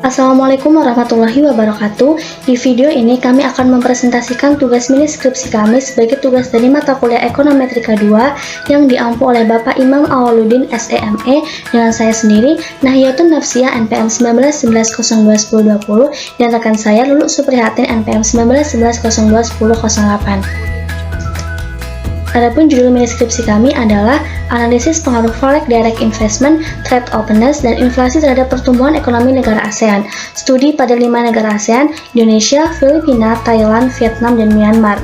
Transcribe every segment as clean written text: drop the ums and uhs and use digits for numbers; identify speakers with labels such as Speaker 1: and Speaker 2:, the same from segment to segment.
Speaker 1: Assalamualaikum warahmatullahi wabarakatuh. Di video ini kami akan mempresentasikan tugas mini skripsi kami sebagai tugas dari mata kuliah Ekonometrika 2 yang diampu oleh Bapak Imam Awwaluddin SEME dengan saya sendiri Nahiyatun Nafsiyah NPM 1911021020 dan rekan saya Lulu Suprihatin NPM 1911021008. Adapun judul mini skripsi kami adalah Analisis Pengaruh Forex Direct Investment, Trade Openness, dan Inflasi terhadap Pertumbuhan Ekonomi Negara ASEAN. Studi pada 5 negara ASEAN, Indonesia, Filipina, Thailand, Vietnam, dan Myanmar.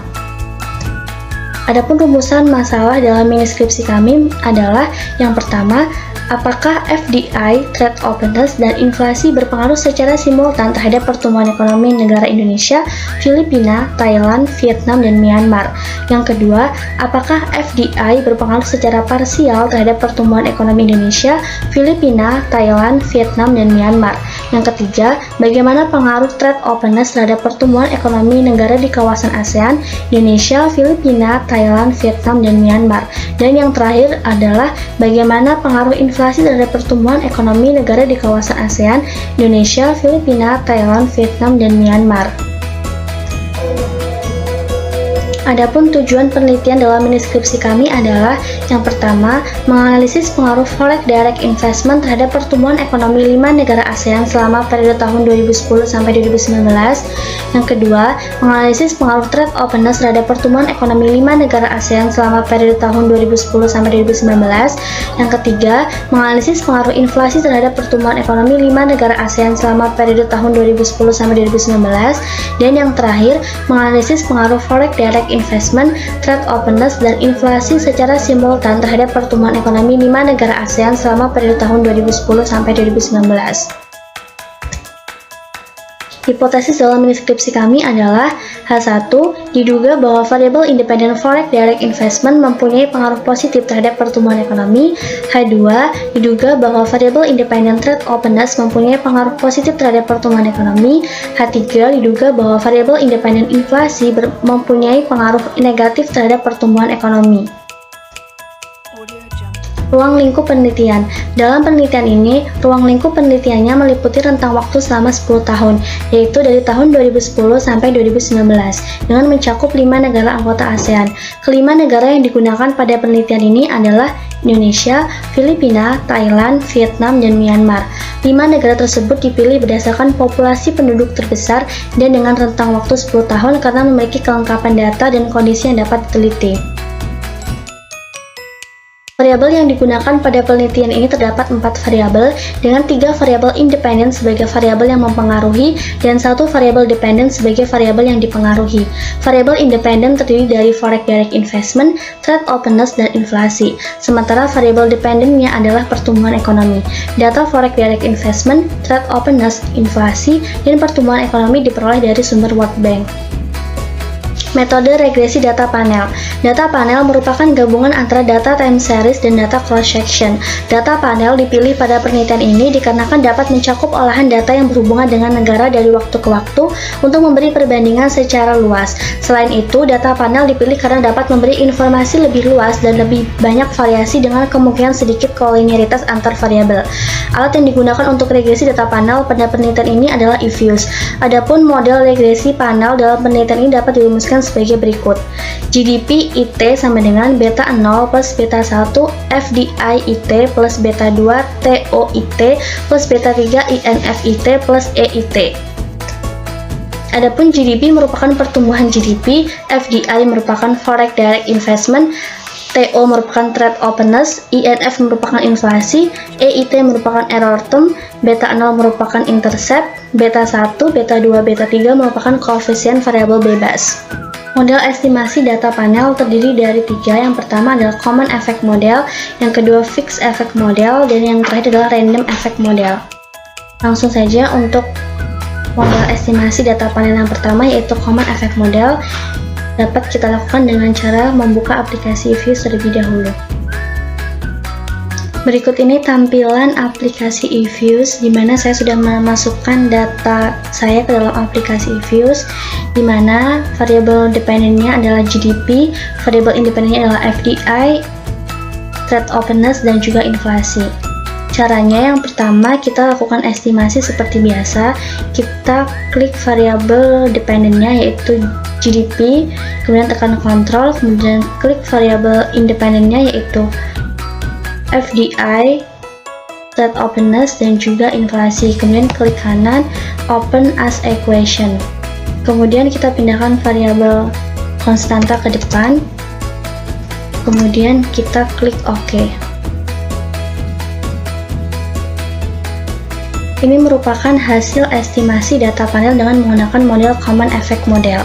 Speaker 1: Adapun rumusan masalah dalam mini skripsi kami adalah yang pertama, apakah FDI, Trade Openness, dan inflasi berpengaruh secara simultan terhadap pertumbuhan ekonomi negara Indonesia, Filipina, Thailand, Vietnam, dan Myanmar? Yang kedua, apakah FDI berpengaruh secara parsial terhadap pertumbuhan ekonomi Indonesia, Filipina, Thailand, Vietnam, dan Myanmar? Yang ketiga, bagaimana pengaruh Trade Openness terhadap pertumbuhan ekonomi negara di kawasan ASEAN, Indonesia, Filipina, Thailand, Vietnam, dan Myanmar? Dan yang terakhir adalah bagaimana pengaruh inflasi terhadap pertumbuhan ekonomi negara di kawasan ASEAN, Indonesia, Filipina, Thailand, Vietnam, dan Myanmar. Adapun tujuan penelitian dalam mini skripsi kami adalah yang pertama, menganalisis pengaruh Forex Direct Investment terhadap pertumbuhan ekonomi 5 negara ASEAN selama periode tahun 2010 sampai 2019. Yang kedua, menganalisis pengaruh Trade Openness terhadap pertumbuhan ekonomi 5 negara ASEAN selama periode tahun 2010 sampai 2019. Yang ketiga, menganalisis pengaruh inflasi terhadap pertumbuhan ekonomi 5 negara ASEAN selama periode tahun 2010 sampai 2019. Dan yang terakhir, menganalisis pengaruh Forex Direct Investment, Trade Openness, dan inflasi secara simultan terhadap pertumbuhan ekonomi 5 negara ASEAN selama periode tahun 2010 sampai 2019. Hipotesis dalam mini skripsi kami adalah H1, diduga bahwa variabel independent Forex Direct Investment mempunyai pengaruh positif terhadap pertumbuhan ekonomi. H2, diduga bahwa variabel independent Trade Openness mempunyai pengaruh positif terhadap pertumbuhan ekonomi. H3, diduga bahwa variabel independent inflasi mempunyai pengaruh negatif terhadap pertumbuhan ekonomi. Ruang lingkup penelitian. Dalam penelitian ini, ruang lingkup penelitiannya meliputi rentang waktu selama 10 tahun, yaitu dari tahun 2010 sampai 2019, dengan mencakup 5 negara anggota ASEAN. Kelima negara yang digunakan pada penelitian ini adalah Indonesia, Filipina, Thailand, Vietnam, dan Myanmar. 5 negara tersebut dipilih berdasarkan populasi penduduk terbesar dan dengan rentang waktu 10 tahun karena memiliki kelengkapan data dan kondisi yang dapat diteliti. Variabel yang digunakan pada penelitian ini terdapat 4 variabel, dengan 3 variabel independen sebagai variabel yang mempengaruhi dan 1 variabel dependen sebagai variabel yang dipengaruhi. Variabel independen terdiri dari Forex Direct Investment, Trade Openness, dan inflasi, sementara variabel dependennya adalah pertumbuhan ekonomi. Data Forex Direct Investment, Trade Openness, inflasi, dan pertumbuhan ekonomi diperoleh dari sumber World Bank. Metode regresi data panel. Data panel merupakan gabungan antara data time series dan data cross-section. Data panel dipilih pada penelitian ini dikarenakan dapat mencakup olahan data yang berhubungan dengan negara dari waktu ke waktu untuk memberi perbandingan secara luas. Selain itu, data panel dipilih karena dapat memberi informasi lebih luas dan lebih banyak variasi dengan kemungkinan sedikit koliniaritas antar variabel. Alat yang digunakan untuk regresi data panel pada penelitian ini adalah eViews. Adapun model regresi panel dalam penelitian ini dapat dirumuskan sebagai berikut. GDP IT sama dengan beta 0 plus beta 1 FDI IT plus beta 2 TO IT plus beta 3 INF IT plus EIT. Adapun GDP merupakan pertumbuhan GDP, FDI merupakan Forex Direct Investment, TO merupakan Trade Openness, INF merupakan inflasi, EIT merupakan error term, beta 0 merupakan intercept, beta 1, beta 2, beta 3 merupakan koefisien variabel bebas. Model estimasi data panel terdiri dari 3, yang pertama adalah Common Effect Model, yang kedua Fixed Effect Model, dan yang terakhir adalah Random Effect Model. Langsung saja untuk model estimasi data panel yang pertama yaitu Common Effect Model dapat kita lakukan dengan cara membuka aplikasi eViews terlebih dahulu. Berikut ini tampilan aplikasi eViews di mana saya sudah memasukkan data saya ke dalam aplikasi eViews, di mana variabel dependennya adalah GDP, variabel independennya adalah FDI, Trade Openness, dan juga inflasi. Caranya yang pertama, kita lakukan estimasi seperti biasa. Kita klik variabel dependennya yaitu GDP, kemudian tekan Ctrl, kemudian klik variabel independennya yaitu FDI, set openness, dan juga inflasi. Kemudian klik kanan, open as equation. Kemudian kita pindahkan variabel konstanta ke depan. Kemudian kita klik OK. Ini merupakan hasil estimasi data panel dengan menggunakan model Common Effect Model.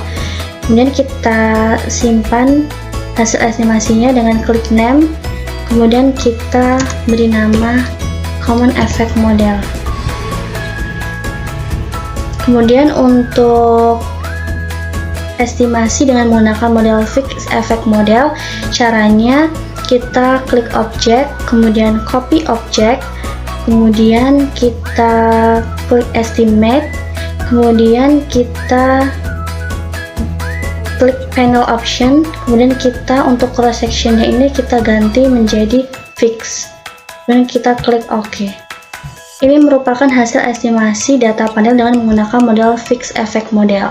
Speaker 1: Kemudian kita simpan hasil estimasinya dengan klik Name, kemudian kita beri nama Common Effect Model. Kemudian untuk estimasi dengan menggunakan model Fixed Effect Model, caranya kita klik Object, kemudian Copy Object, kemudian kita klik Estimate, kemudian kita klik Panel Option, kemudian kita untuk cross sectionnya ini kita ganti menjadi Fix, dan kita klik OK. Ini merupakan hasil estimasi data panel dengan menggunakan model Fixed Effect Model.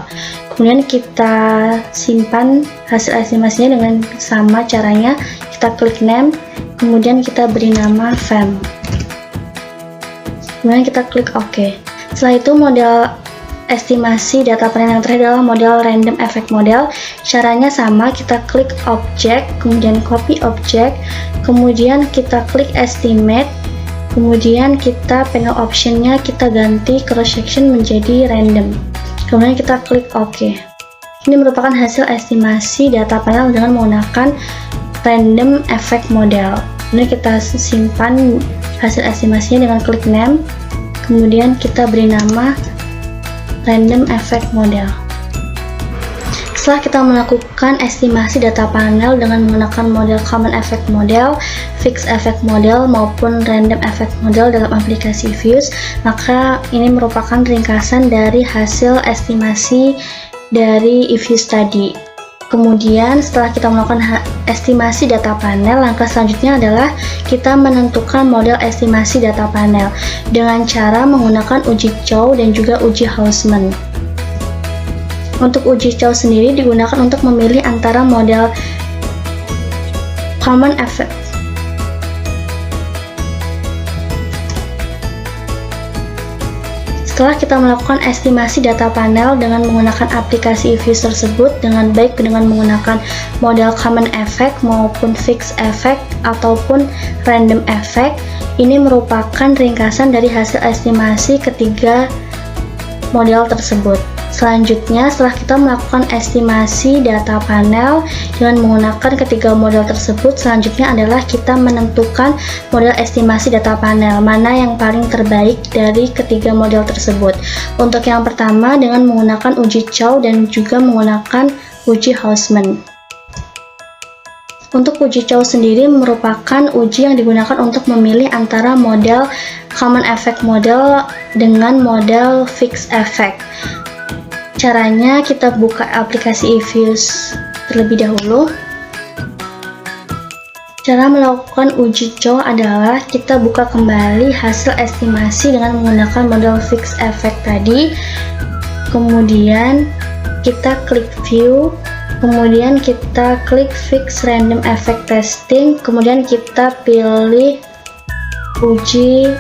Speaker 1: Kemudian kita simpan hasil estimasinya dengan sama caranya, kita klik Name, kemudian kita beri nama FEM. Kemudian kita klik OK. Setelah itu model estimasi data panel yang terakhir adalah model Random Effect Model. Caranya sama, kita klik Object, kemudian Copy Object, kemudian kita klik Estimate, kemudian kita panel optionnya kita ganti cross section menjadi Random. Kemudian kita klik OK. Ini merupakan hasil estimasi data panel dengan menggunakan Random Effect Model. Kemudian kita simpan hasil estimasinya dengan klik Name, kemudian kita beri nama Random Effect Model. Setelah kita melakukan estimasi data panel dengan menggunakan model Common Effect Model, Fixed Effect Model, maupun Random Effect Model dalam aplikasi Views, maka ini merupakan ringkasan dari hasil estimasi dari eViews tadi. Kemudian setelah kita melakukan estimasi data panel, langkah selanjutnya adalah kita menentukan model estimasi data panel dengan cara menggunakan uji Chow dan juga uji Hausman. Untuk uji Chow sendiri digunakan untuk memilih antara model Common Effect Setelah kita melakukan estimasi data panel dengan menggunakan aplikasi eViews tersebut dengan baik dengan menggunakan model Common Effect maupun Fixed Effect ataupun Random Effect, ini merupakan ringkasan dari hasil estimasi ketiga model tersebut. Selanjutnya, setelah kita melakukan estimasi data panel dengan menggunakan ketiga model tersebut, selanjutnya adalah kita menentukan model estimasi data panel mana yang paling terbaik dari ketiga model tersebut. Untuk yang pertama dengan menggunakan uji Chow dan juga menggunakan uji Hausman. Untuk uji Chow sendiri merupakan uji yang digunakan untuk memilih antara model Common Effect Model dengan model Fixed Effect. Caranya kita buka aplikasi eViews terlebih dahulu. Cara melakukan uji Chow adalah kita buka kembali hasil estimasi dengan menggunakan model Fixed Effect tadi. Kemudian kita klik View, kemudian kita klik Fix Random Effect Testing, kemudian kita pilih uji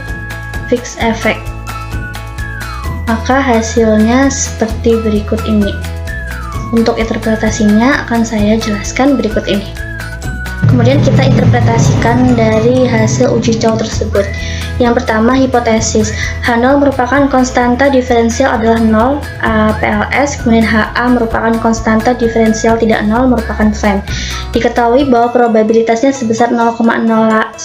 Speaker 1: Fixed Effect. Maka hasilnya seperti berikut ini. Untuk interpretasinya akan saya jelaskan berikut ini. Kemudian kita interpretasikan dari hasil uji Chow tersebut. Yang pertama, hipotesis. H0 merupakan konstanta diferensial adalah 0, PLS, kemudian HA merupakan konstanta diferensial tidak 0, merupakan FEM. Diketahui bahwa probabilitasnya sebesar 0,0180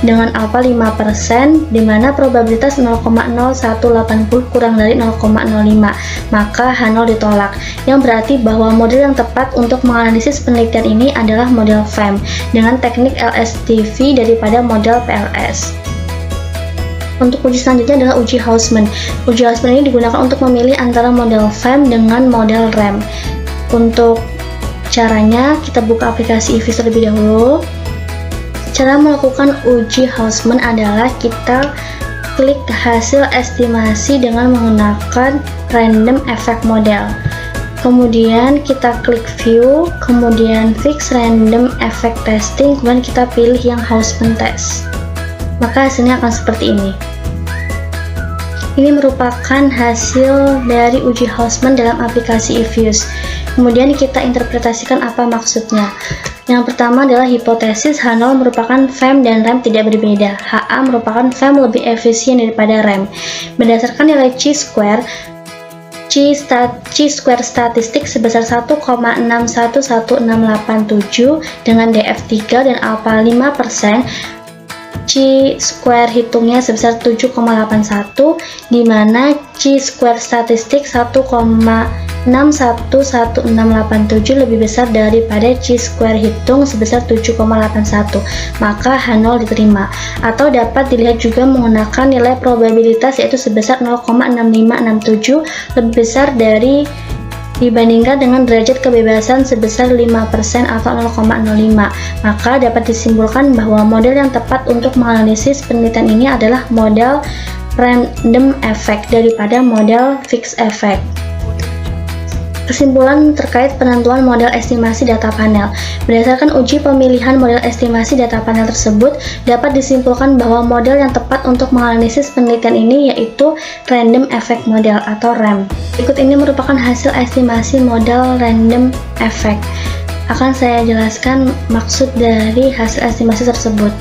Speaker 1: dengan alfa 5%, di mana probabilitas 0,0180 kurang dari 0,05, maka H0 ditolak. Yang berarti bahwa model yang tepat untuk menganalisis penelitian ini adalah model FEM dengan teknik LSTV daripada model PLS. Untuk uji selanjutnya adalah uji Hausman. Uji Hausman ini digunakan untuk memilih antara model FEM dengan model REM. Untuk caranya kita buka aplikasi eViews terlebih dahulu. Cara melakukan uji Hausman adalah kita klik hasil estimasi dengan menggunakan random effect model. Kemudian kita klik view, kemudian fix random effect testing, kemudian kita pilih yang Hausman test. Maka hasilnya akan seperti ini. Ini merupakan hasil dari uji Hausman dalam aplikasi eViews. Kemudian kita interpretasikan apa maksudnya. Yang pertama adalah hipotesis H0 merupakan VAM dan RAM tidak berbeda. HA merupakan VAM lebih efisien daripada RAM. Berdasarkan nilai chi-square statistik sebesar 1,611687 dengan DF3 dan alpha 5%, chi-square hitungnya sebesar 7,81, di mana chi-square statistik 1,611687 lebih besar daripada chi-square hitung sebesar 7,81, maka H0 diterima. Atau dapat dilihat juga menggunakan nilai probabilitas yaitu sebesar 0,6567 lebih besar dibandingkan dengan derajat kebebasan sebesar 5% atau 0,05, maka dapat disimpulkan bahwa model yang tepat untuk menganalisis penelitian ini adalah model random effect daripada model fixed effect. Kesimpulan terkait penentuan model estimasi data panel. Berdasarkan uji pemilihan model estimasi data panel tersebut, dapat disimpulkan bahwa model yang tepat untuk menganalisis penelitian ini yaitu Random Effect Model atau RAM. Berikut ini merupakan hasil estimasi model Random Effect. Akan saya jelaskan maksud dari hasil estimasi tersebut.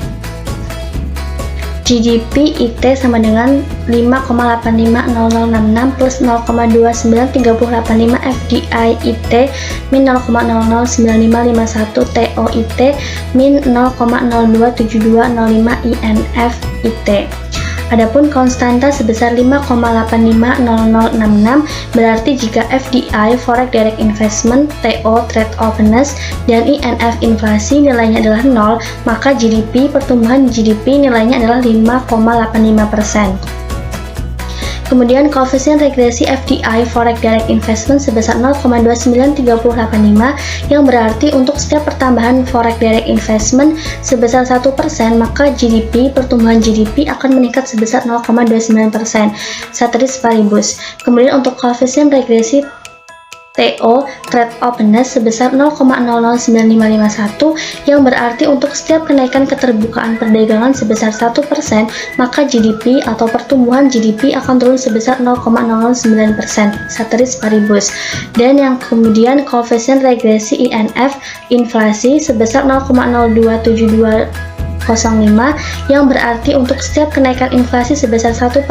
Speaker 1: GDP IT sama dengan 5,850066 plus 0,293085 FDI IT min 0,009551 TO IT min 0,027205 INF IT. Adapun konstanta sebesar 5,850066 berarti jika FDI Forex Direct Investment, TO Trade Openness, dan INF inflasi nilainya adalah 0, maka GDP pertumbuhan GDP nilainya adalah 5,85%. Kemudian koefisien regresi FDI Forex Direct Investment sebesar 0,29385 yang berarti untuk setiap pertambahan Forex Direct Investment sebesar 1%, maka GDP pertumbuhan GDP akan meningkat sebesar 0,29%. Ceteris paribus. Kemudian untuk koefisien regresi TO Trade Openness sebesar 0,009551 yang berarti untuk setiap kenaikan keterbukaan perdagangan sebesar 1%, maka GDP atau pertumbuhan GDP akan turun sebesar 0,009%. Ceteris paribus. Dan yang kemudian koefisien regresi INF inflasi sebesar 0,02725 yang berarti untuk setiap kenaikan inflasi sebesar 1%,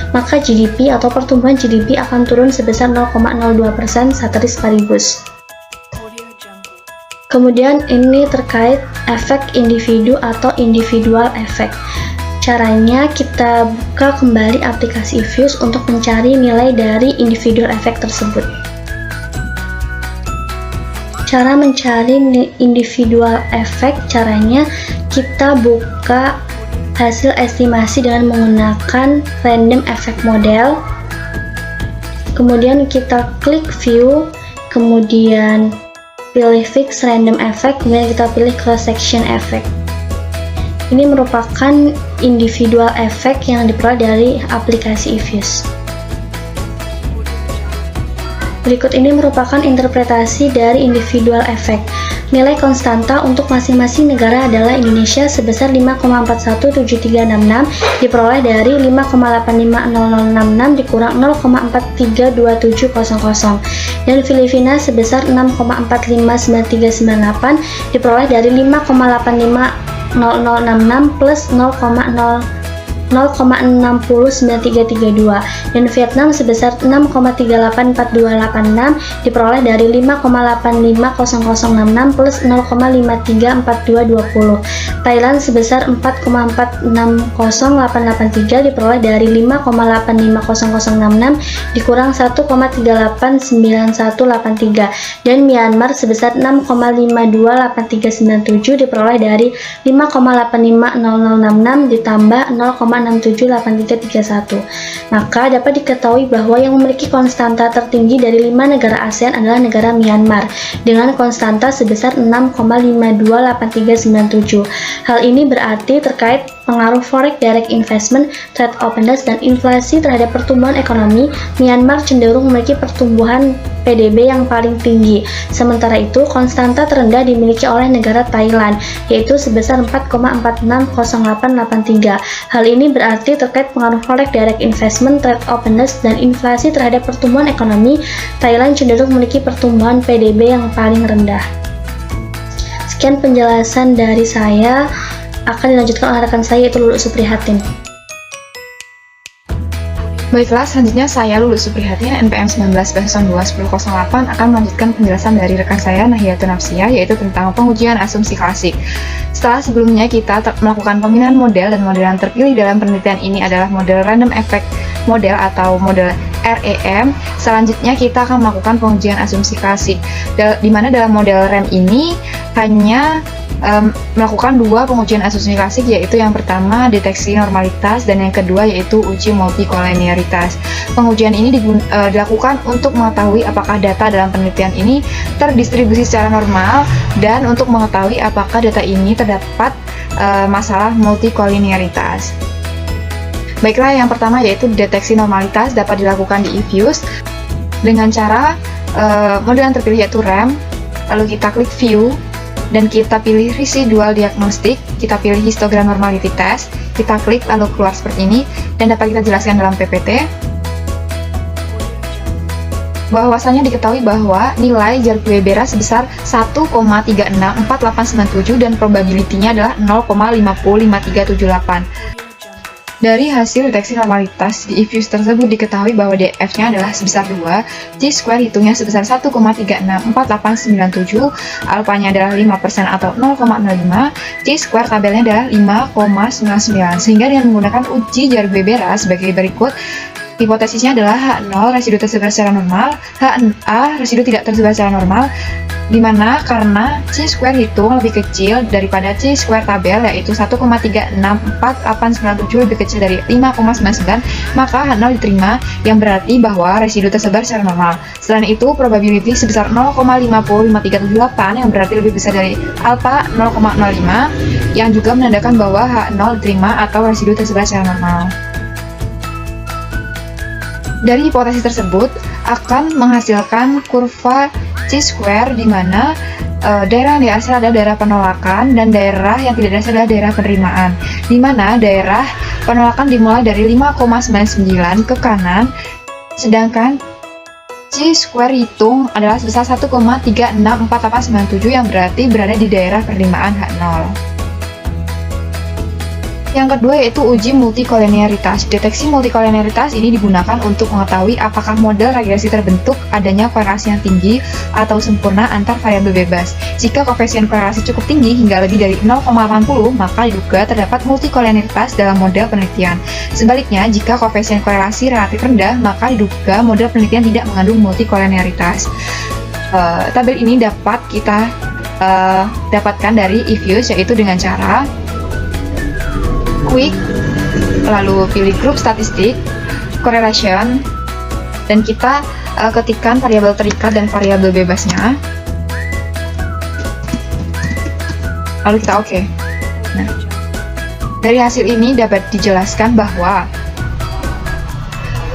Speaker 1: maka GDP atau pertumbuhan GDP akan turun sebesar 0,02%. Ceteris paribus. Kemudian ini terkait efek individu atau individual effect. Caranya kita buka kembali aplikasi eViews untuk mencari nilai dari individual effect tersebut. Cara mencari individual effect, caranya kita buka hasil estimasi dengan menggunakan random effect model, kemudian kita klik view, kemudian pilih fix random effect, kemudian kita pilih cross section effect. Ini merupakan individual effect yang diperoleh dari aplikasi eViews. Berikut ini merupakan interpretasi dari individual effect. Nilai konstanta untuk masing-masing negara adalah Indonesia sebesar 5,417366 diperoleh dari 5,850066 dikurang 0,432700, dan Filipina sebesar 6,459398 diperoleh dari 5,850066 plus 0,609332, dan Vietnam sebesar 6,384286 diperoleh dari 5,850066 plus 0,534220. Thailand sebesar 4,460883 diperoleh dari 5,850066 dikurang 1,389183, dan Myanmar sebesar 6,528397 diperoleh dari 5,85066 ditambah 0,6 0,678331. Maka dapat diketahui bahwa yang memiliki konstanta tertinggi dari 5 negara ASEAN adalah negara Myanmar dengan konstanta sebesar 6,528397. Hal ini berarti terkait pengaruh foreign direct investment, trade openness, dan inflasi terhadap pertumbuhan ekonomi, Myanmar cenderung memiliki pertumbuhan PDB yang paling tinggi. Sementara itu, konstanta terendah dimiliki oleh negara Thailand, yaitu sebesar 4,460883. Hal ini berarti terkait pengaruh foreign direct investment, trade openness, dan inflasi terhadap pertumbuhan ekonomi, Thailand cenderung memiliki pertumbuhan PDB yang paling rendah. Sekian penjelasan dari saya. Akan dilanjutkan oleh rekan saya, yaitu Lulu Suprihatin.
Speaker 2: Baiklah, selanjutnya saya Lulu Suprihatin, NPM 19/2/1008 akan melanjutkan penjelasan dari rekan saya Nahiyatun Nafsiyah, yaitu tentang pengujian asumsi klasik. Setelah sebelumnya kita melakukan pemilihan model, dan model yang terpilih dalam penelitian ini adalah model Random Effect Model atau model RAM. Selanjutnya kita akan melakukan pengujian asumsi klasik, di mana dalam model RAM ini hanya melakukan dua pengujian asumsi klasik, yaitu yang pertama deteksi normalitas dan yang kedua yaitu uji multikolinearitas. Pengujian ini dilakukan untuk mengetahui apakah data dalam penelitian ini terdistribusi secara normal dan untuk mengetahui apakah data ini terdapat masalah multikolinearitas. Baiklah, yang pertama yaitu deteksi normalitas dapat dilakukan di eFuse dengan cara model yang terpilih yaitu RAM, lalu kita klik View dan kita pilih Residual Diagnostic, kita pilih Histogram Normality Test, kita klik lalu keluar seperti ini, dan dapat kita jelaskan dalam PPT bahwasanya diketahui bahwa nilai Jarque-Bera sebesar 1,364897 dan probability-nya adalah 0,505378. Dari hasil deteksi normalitas di eFuse tersebut diketahui bahwa DF-nya adalah sebesar 2, T-square hitungnya sebesar 1,364897, alfanya adalah 5% atau 0,05, T-square tabelnya adalah 5,99. Sehingga dengan menggunakan uji Jarque-Bera sebagai berikut, hipotesisnya adalah H0 residu tersebar secara normal, HA residu tidak tersebar secara normal, dimana karena C-square hitung lebih kecil daripada C-square tabel, yaitu 1,364897 lebih kecil dari 5,99, maka H0 diterima, yang berarti bahwa residu tersebar secara normal. Selain itu, probability sebesar 0,505378 yang berarti lebih besar dari alpha 0,05, yang juga menandakan bahwa H0 diterima atau residu tersebar secara normal. Dari hipotesis tersebut akan menghasilkan kurva C-square di mana daerah yang dihasil adalah daerah penolakan dan daerah yang tidak dihasil adalah daerah penerimaan, di mana daerah penolakan dimulai dari 5,99 ke kanan, sedangkan C-square hitung adalah sebesar 1,364897 yang berarti berada di daerah penerimaan H0. Yang kedua yaitu uji multikolinearitas. Deteksi multikolinearitas ini digunakan untuk mengetahui apakah model regresi terbentuk adanya korelasi yang tinggi atau sempurna antar variabel bebas. Jika koefisien korelasi cukup tinggi hingga lebih dari 0,80, maka diduga terdapat multikolinearitas dalam model penelitian. Sebaliknya, jika koefisien korelasi relatif rendah, maka diduga model penelitian tidak mengandung multikolinearitas. Tabel ini dapat kita dapatkan dari eFuse, yaitu dengan cara quick, lalu pilih grup statistik, correlation, dan kita ketikkan variabel terikat dan variabel bebasnya, lalu kita oke. Nah, dari hasil ini dapat dijelaskan bahwa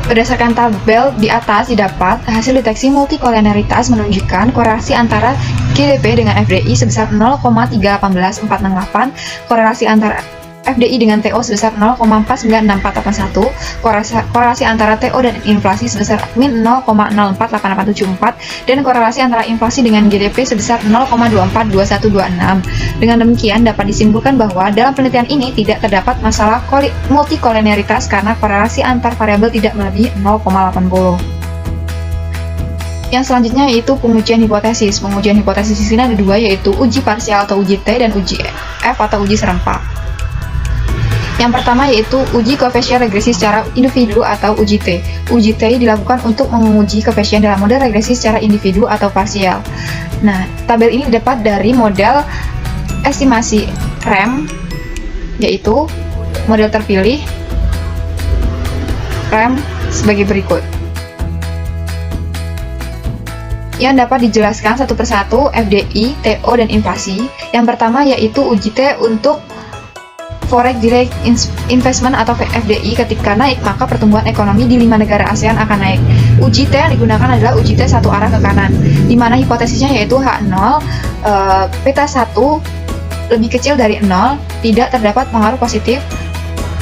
Speaker 2: berdasarkan tabel di atas didapat hasil deteksi multikolinearitas menunjukkan korelasi antara GDP dengan FDI sebesar 0,388468, korelasi antara FDI dengan TO sebesar 0,496481, korelasi antara TO dan inflasi sebesar min 0,048874, dan korelasi antara inflasi dengan GDP sebesar 0,242126. Dengan demikian dapat disimpulkan bahwa dalam penelitian ini tidak terdapat masalah multikolinearitas karena korelasi antar variabel tidak melebihi 0,80. Yang selanjutnya yaitu pengujian hipotesis. Pengujian hipotesis di sini ada dua, yaitu uji parsial atau uji T dan uji F atau uji serempak. Yang pertama yaitu uji koefisien regresi secara individu atau uji T. Uji T dilakukan untuk menguji koefisien dalam model regresi secara individu atau parsial. Nah, tabel ini didapat dari model estimasi RAM, yaitu model terpilih, rem sebagai berikut, yang dapat dijelaskan satu persatu FDI, TO, dan inflasi. Yang pertama yaitu uji T untuk Foreign Direct Investment atau FDI. Ketika naik, maka pertumbuhan ekonomi di 5 negara ASEAN akan naik. Uji T yang digunakan adalah uji T satu arah ke kanan, di mana hipotesisnya yaitu H0, beta 1 lebih kecil dari 0, tidak terdapat pengaruh positif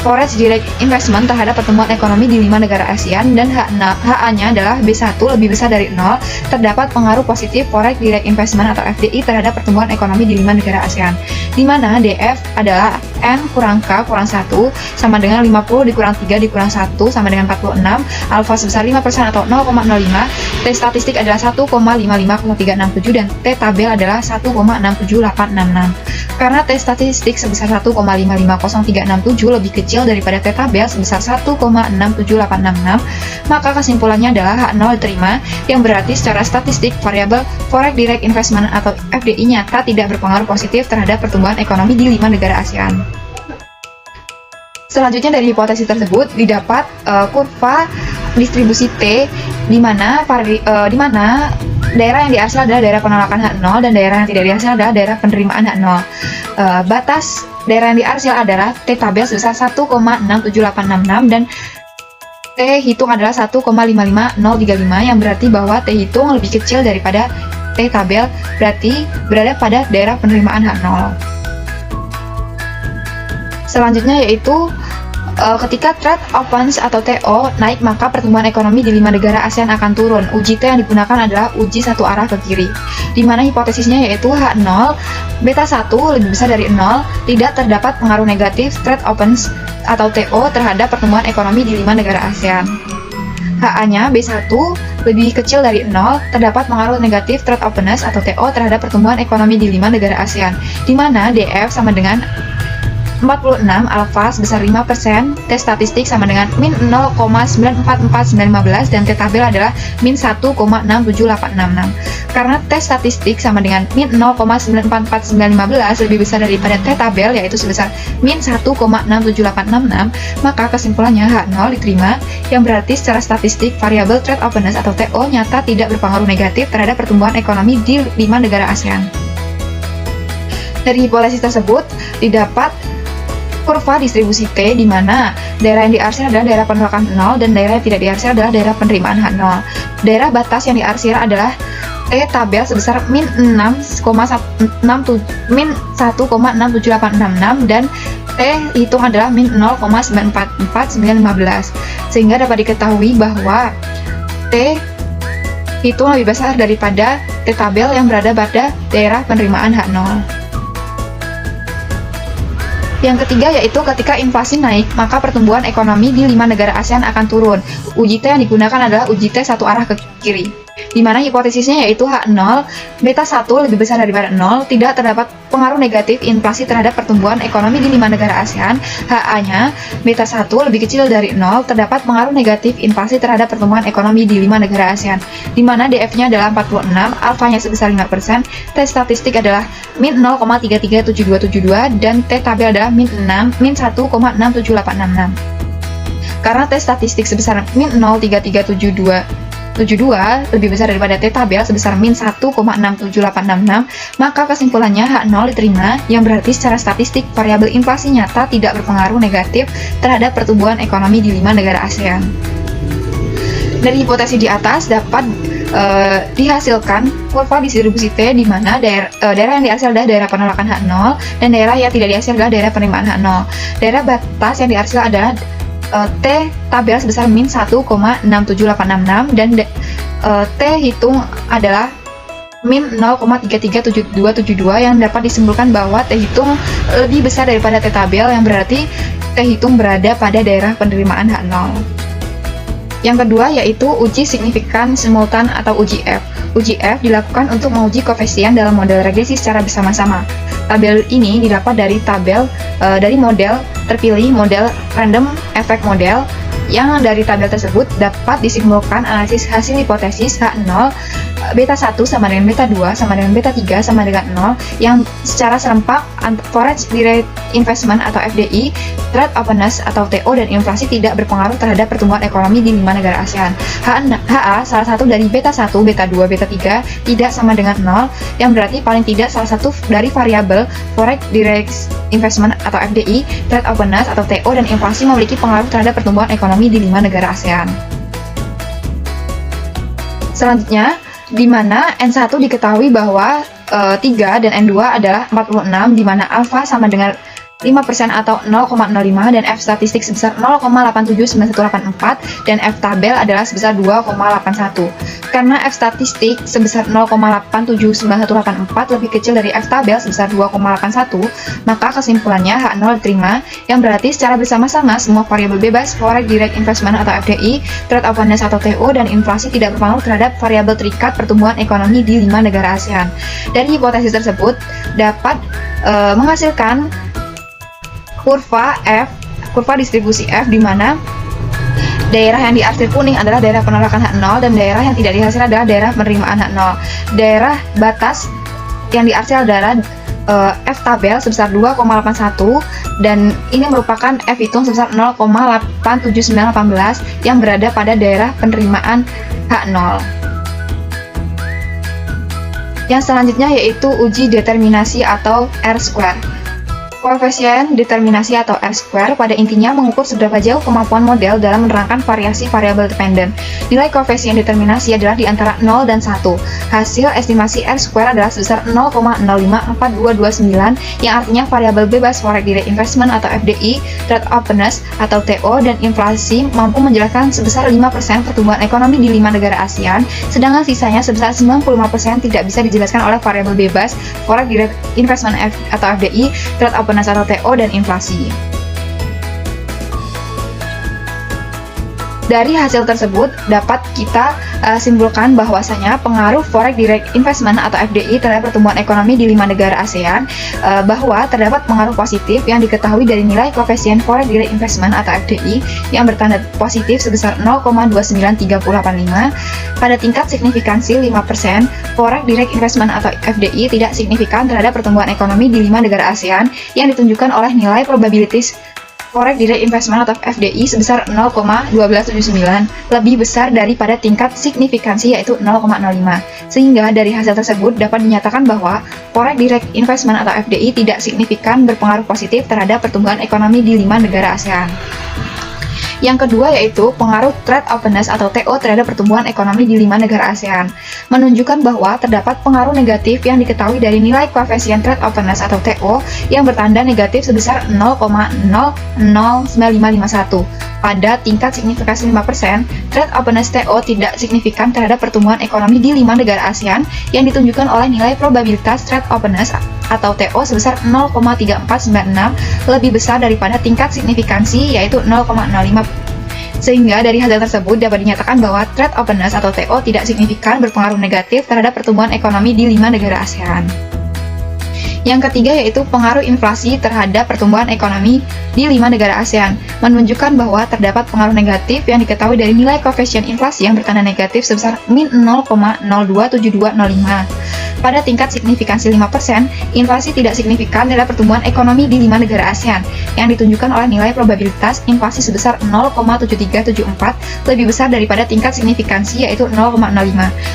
Speaker 2: Foreign Direct Investment terhadap pertumbuhan ekonomi di 5 negara ASEAN, dan HA-nya adalah B1 lebih besar dari 0, terdapat pengaruh positif Foreign Direct Investment atau FDI terhadap pertumbuhan ekonomi di 5 negara ASEAN, di mana DF adalah N kurang K kurang 1 sama dengan 50 dikurang 3 dikurang 1 sama dengan 46, alfa sebesar 5% atau 0,05, T statistik adalah 1,550367, dan T tabel adalah 1,67866. Karena T statistik sebesar 1,550367 lebih kecil daripada T tabel sebesar 1,67866, maka kesimpulannya adalah H0 diterima, yang berarti secara statistik variabel Foreign Direct Investment atau FDI nyata tidak berpengaruh positif terhadap pertumbuhan ekonomi di 5 negara ASEAN. Selanjutnya dari hipotesis tersebut didapat kurva distribusi T di mana daerah yang dihasil adalah daerah penolakan H0 dan daerah yang tidak dihasil adalah daerah penerimaan H0. Batas daerah yang dihasil adalah T tabel sebesar 1,67866 dan T hitung adalah 1,55035, yang berarti bahwa T hitung lebih kecil daripada T tabel, berarti berada pada daerah penerimaan H0. Selanjutnya yaitu ketika trade opens atau TO naik, maka pertumbuhan ekonomi di 5 negara ASEAN akan turun. Uji T yang digunakan adalah uji satu arah ke kiri, di mana hipotesisnya yaitu H0 beta 1 lebih besar dari 0, tidak terdapat pengaruh negatif trade opens atau TO terhadap pertumbuhan ekonomi di 5 negara ASEAN. HA-nya B1 lebih kecil dari 0, terdapat pengaruh negatif trade openness atau TO terhadap pertumbuhan ekonomi di 5 negara ASEAN, di mana DF sama dengan 46, alfa sebesar 5%, T statistik sama dengan min 0,944915, dan T tabel adalah min 1,67866. Karena T statistik sama dengan min 0,944915 lebih besar daripada T tabel yaitu sebesar min 1,67866, maka kesimpulannya H0 diterima, yang berarti secara statistik variabel trade openness atau TO nyata tidak berpengaruh negatif terhadap pertumbuhan ekonomi di 5 negara ASEAN. Dari hipotesis tersebut didapat kurva distribusi T di mana daerah yang diarsir adalah daerah penolakan 0 dan daerah yang tidak diarsir adalah daerah penerimaan H0. Daerah batas yang diarsir adalah T tabel sebesar min 1,67866 dan T hitung adalah min 0,944915, sehingga dapat diketahui bahwa T hitung lebih besar daripada T tabel yang berada pada daerah penerimaan H0. Yang ketiga yaitu ketika inflasi naik, maka pertumbuhan ekonomi di 5 negara ASEAN akan turun. Uji T yang digunakan adalah uji T satu arah ke kiri, di mana hipotesisnya yaitu H0 beta 1 lebih besar daripada 0, tidak terdapat pengaruh negatif inflasi terhadap pertumbuhan ekonomi di 5 negara ASEAN. HA-nya beta 1 lebih kecil dari 0, terdapat pengaruh negatif inflasi terhadap pertumbuhan ekonomi di 5 negara ASEAN, di mana DF-nya adalah 46, alfanya sebesar 5%, T statistik adalah min 0,337272 dan T tabel adalah min 1,67866. Karena T statistik sebesar min 0,337272 lebih besar daripada T tabel sebesar min 1,67866, maka kesimpulannya H0 diterima, yang berarti secara statistik variabel inflasi nyata tidak berpengaruh negatif terhadap pertumbuhan ekonomi di 5 negara ASEAN. Dari hipotesis di atas dapat dihasilkan kurva distribusi T di mana daerah yang dihasil adalah daerah penolakan H0 dan daerah yang tidak dihasil adalah daerah penerimaan H0. Daerah batas yang dihasil adalah T tabel sebesar min 1,67866 dan T hitung adalah min 0,337272, yang dapat disimpulkan bahwa T hitung lebih besar daripada T tabel, yang berarti T hitung berada pada daerah penerimaan H0. Yang kedua yaitu uji signifikan simultan atau uji F. Uji F dilakukan untuk menguji koefisien dalam model regresi secara bersama-sama. Tabel ini didapat dari dari model terpilih model random effect model, yang dari tabel tersebut dapat disimpulkan analisis hasil hipotesis H0 beta 1 sama dengan beta 2 sama dengan beta 3 sama dengan 0 yang secara serempak foreign direct investment atau FDI, trade openness atau TO, dan inflasi tidak berpengaruh terhadap pertumbuhan ekonomi di 5 negara ASEAN. HA salah satu dari beta 1, beta 2, beta 3 tidak sama dengan 0 yang berarti paling tidak salah satu dari variabel foreign direct investment atau FDI, trade openness atau TO, dan inflasi memiliki pengaruh terhadap pertumbuhan ekonomi di 5 negara ASEAN. Selanjutnya, di mana N1 diketahui bahwa 3 dan N2 adalah 46, di mana alfa sama dengan 5% atau 0,05 dan F statistik sebesar 0,879184 dan F tabel adalah sebesar 2,81. Karena F statistik sebesar 0,879184 lebih kecil dari F tabel sebesar 2,81, maka kesimpulannya H0 diterima, yang berarti secara bersama-sama semua variabel bebas foreign direct investment atau FDI, trade openness atau TO, dan inflasi tidak berpengaruh terhadap variabel terikat pertumbuhan ekonomi di 5 negara ASEAN. Dari hipotesis tersebut dapat menghasilkan kurva distribusi F, di mana daerah yang diarsir kuning adalah daerah penolakan H0 dan daerah yang tidak dihasil adalah daerah penerimaan H0. Daerah batas yang diarsir adalah F tabel sebesar 2,81 dan ini merupakan F hitung sebesar 0,87918 yang berada pada daerah penerimaan H0. Yang selanjutnya yaitu uji determinasi atau R-square. Koefisien determinasi atau R-square pada intinya mengukur seberapa jauh kemampuan model dalam menerangkan variasi variabel dependen. Nilai koefisien determinasi adalah di antara 0 dan 1. Hasil estimasi R-square adalah sebesar 0,054229 yang artinya variabel bebas foreign direct investment atau FDI, trade openness atau TO, dan inflasi mampu menjelaskan sebesar 5% pertumbuhan ekonomi di 5 negara ASEAN, sedangkan sisanya sebesar 95% tidak bisa dijelaskan oleh variabel bebas foreign direct investment atau FDI, trade openness atau TO, dan inflasi. Dari hasil tersebut dapat kita simpulkan bahwasanya pengaruh foreign direct investment atau FDI terhadap pertumbuhan ekonomi di 5 negara ASEAN, bahwa terdapat pengaruh positif yang diketahui dari nilai koefisien foreign direct investment atau FDI yang bertanda positif sebesar 0,29385. Pada tingkat signifikansi 5%, foreign direct investment atau FDI tidak signifikan terhadap pertumbuhan ekonomi di 5 negara ASEAN yang ditunjukkan oleh nilai probabilitas foreign direct investment atau FDI sebesar 0,1279 lebih besar daripada tingkat signifikansi yaitu 0,05. Sehingga dari hasil tersebut dapat dinyatakan bahwa foreign direct investment atau FDI tidak signifikan berpengaruh positif terhadap pertumbuhan ekonomi di 5 negara ASEAN. Yang kedua yaitu pengaruh trade openness atau TO terhadap pertumbuhan ekonomi di 5 negara ASEAN, menunjukkan bahwa terdapat pengaruh negatif yang diketahui dari nilai koefisien trade openness atau TO yang bertanda negatif sebesar 0,009551. Pada tingkat signifikansi 5%, trade openness TO tidak signifikan terhadap pertumbuhan ekonomi di 5 negara ASEAN yang ditunjukkan oleh nilai probabilitas trade openness atau TO sebesar 0,3496 lebih besar daripada tingkat signifikansi yaitu 0,05. Sehingga dari hasil tersebut dapat dinyatakan bahwa trade openness atau TO tidak signifikan berpengaruh negatif terhadap pertumbuhan ekonomi di 5 negara ASEAN. Yang ketiga yaitu pengaruh inflasi terhadap pertumbuhan ekonomi di 5 negara ASEAN, menunjukkan bahwa terdapat pengaruh negatif yang diketahui dari nilai koefisien inflasi yang bertanda negatif sebesar min 0,027205. Pada tingkat signifikansi 5%, inflasi tidak signifikan terhadap pertumbuhan ekonomi di 5 negara ASEAN, yang ditunjukkan oleh nilai probabilitas inflasi sebesar 0,7374 lebih besar daripada tingkat signifikansi yaitu 0,05.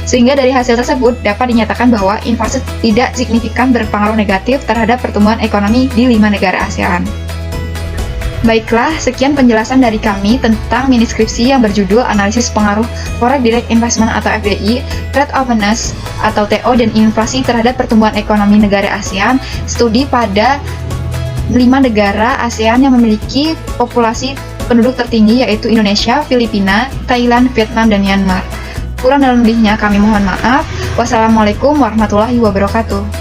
Speaker 2: Sehingga dari hasil tersebut dapat dinyatakan bahwa inflasi tidak signifikan berpengaruh negatif terhadap pertumbuhan ekonomi di 5 negara ASEAN. Baiklah, sekian penjelasan dari kami tentang mini skripsi yang berjudul Analisis Pengaruh Foreign Direct Investment atau FDI, Trade Openness atau TO, dan Inflasi terhadap Pertumbuhan Ekonomi Negara ASEAN, studi pada 5 negara ASEAN yang memiliki populasi penduduk tertinggi yaitu Indonesia, Filipina, Thailand, Vietnam, dan Myanmar. Kurang dan lebihnya kami mohon maaf. Wassalamualaikum warahmatullahi wabarakatuh.